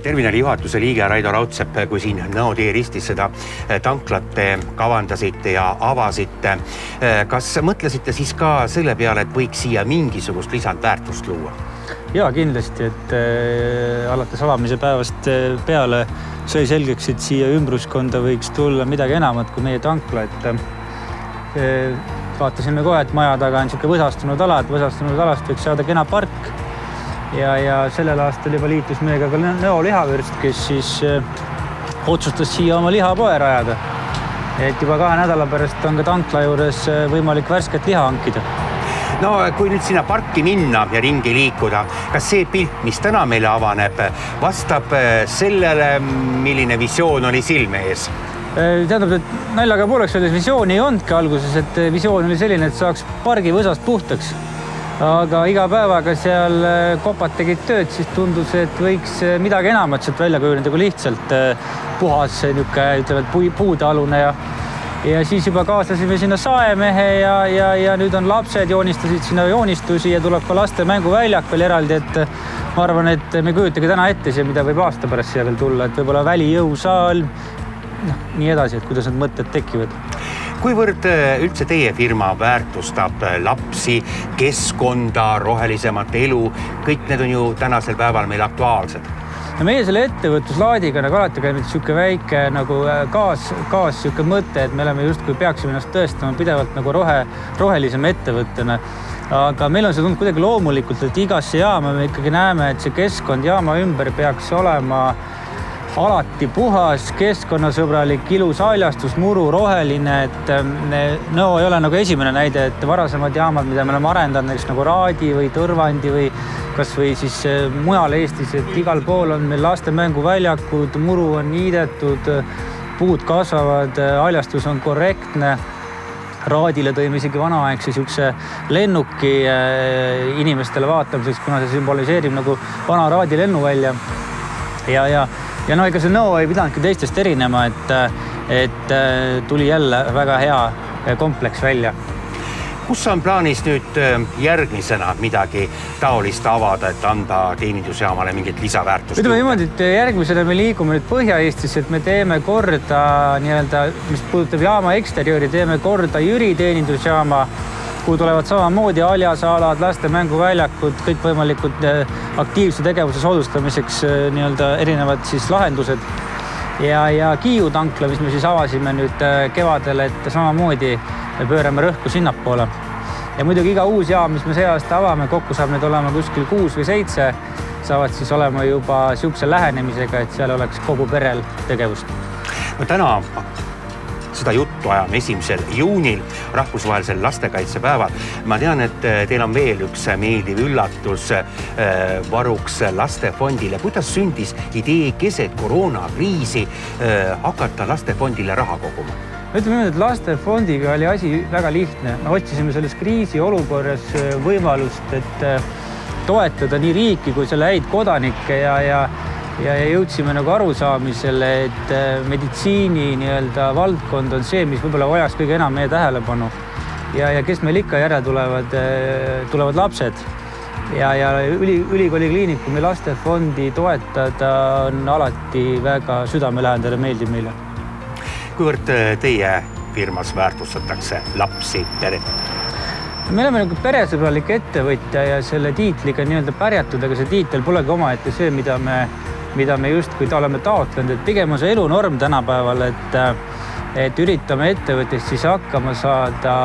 Terminali juhatuse liige Raido Raudsepp, kui siin Nõo tee ristis seda tanklat kavandasite ja avasite. Kas mõtlesite siis ka selle peale, et võiks siia mingisugust lisandväärtust luua? Jaa, kindlasti, et alates avamise päevast peale sai selgeks, et siia ümbruskonda võiks tulla midagi enamat kui meie tankla. Vaatasime kohe, et maja taga on siuke võsastunud ala, et võsastunud alast võiks saada kena park. Ja sellel aastal juba liitus meiega ka Nõo lihavürst, kes siis otsustas siia oma lihapoe rajada. Et juba 2 nädala pärast on ka tankla juures võimalik värsket liha hankida. No kui nüüd sinna parki minna ja ringi liikuda, kas see pilt, mis täna meile avaneb, vastab sellele, milline visioon oli silme ees? Tähendab, et naljaga pooleks öeldes visiooni ei olnudki alguses, et visioon oli selline, et saaks pargi võsast puhtaks. Aga iga päevaga seal kopad tegid tööd, siis tundus, et võiks midagi enamat sealt välja kujuneda kui lihtsalt puhas puudealune. Ja siis juba kaaslasime sinna saemehe ja nüüd on lapsed joonistasid sinna joonistusi ja tuleb ka laste mänguväljak veel eraldi, et ma arvan, et me kujutagi täna ette see, mida võib aasta pärast siia veel tulla, et võib-olla välijõusaal, nii edasi, et kuidas need mõtted tekivad. Kuivõrd üldse teie firma väärtustab lapsi, keskkonda, rohelisemat elu, kõik need on ju tänasel päeval meil aktuaalsed? No meie selle ettevõtluslaadiga nagu alati käinud siuke väike nagu gaas siuke mõte, et me oleme justkui peaksime ennast tõestama pidevalt nagu rohelisema ettevõttena. Aga meil on see tulnud kuidagi loomulikult, et igasse jaama me ikkagi näeme, et see keskkond jaama ümber peaks olema alati puhas, keskkonnasõbralik, ilus haljastus, muru, roheline, et Nõo ei ole nagu esimene näide, et varasemad jaamad, mida me oleme arendanud, näiteks nagu Raadi või Tõrvandi või kas või siis mujal Eestis, et igal pool on meil laste mänguväljakud, muru on niidetud, puud kasvavad, haljastus on korrektne. Raadile tõime isegi vanaaegse siukse lennuki inimestele vaatamiseks, kuna see symboliseerib nagu vana Raadi lennuvälja. Ja no ega see Nõo ei pidanudki teistest erinema, et tuli jälle väga hea kompleks välja. Kus on plaanis nüüd järgmisena midagi taolist avada, et anda teenindusjaamale mingit lisaväärtust? Ütleme niimoodi, et järgmisena me liigume nüüd Põhja-Eestis, et me teeme korda mis puudutab jaama eksteriööri, teeme korda Jüri teenindusjaama, kuhu tulevad samamoodi haljasalad, laste mänguväljakud, kõik võimalikud aktiivse tegevuse soodustamiseks erinevad siis lahendused. Ja Kiiu tankla, mis me siis avasime nüüd kevadel, et samamoodi pöörame rõhku sinnapoole. Ja muidugi iga uus jaam, mis me see aasta avame, kokku saab need olema kuskil 6 või 7, saavad siis olema juba siukse lähenemisega, et seal oleks kogu perel tegevust. No täna seda juttu ajame 1. juunil, rahvusvahelisel lastekaitsepäeval. Ma tean, et teil on veel üks meeldiv üllatus varuks lastefondile. Kuidas sündis idee keset koroonakriisi hakata lastefondile raha koguma? Ütleme nüüd, et lastefondiga oli asi väga lihtne. Me otsisime selles kriisi olukorras võimalust, et toetada nii riiki kui selle häid kodanikke ja jõudsime nagu arusaamisele, et meditsiini valdkond on see, mis võib-olla vajas kõige enam meie tähelepanu. Ja kes meil ikka järele tulevad lapsed. Ja ülikooli kliinikumi lastefondi toetada on alati väga südamelähendale, meeldib meile. Kuivõrd teie firmas väärtustatakse lapsi, peret? Me oleme nagu peresõbralik ettevõtja ja selle tiitliga pärjatud, aga see tiitel polegi omaette see, mida me justkui oleme taotlenud, et pigem on see elunorm tänapäeval, et üritame ettevõttest siis hakkama saada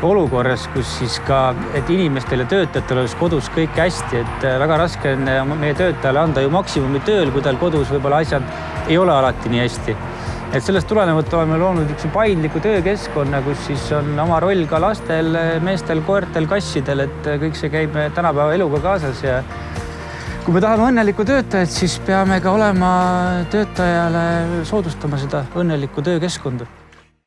olukorras, kus siis ka, et inimestel ja töötajatel oleks kodus kõik hästi, et väga raske on meie töötajale anda ju maksimumi tööl, kui tal kodus võib-olla asjad ei ole alati nii hästi. Et sellest tulenevalt oleme loonud üks paindliku töökeskkonna, kus siis on oma roll ka lastel, meestel, koertel, kassidel, et kõik see käib tänapäeva eluga kaasas ja kui me tahame õnnelikku töötajat, siis peame ka olema töötajale soodustama seda õnnelikku töökeskkonda.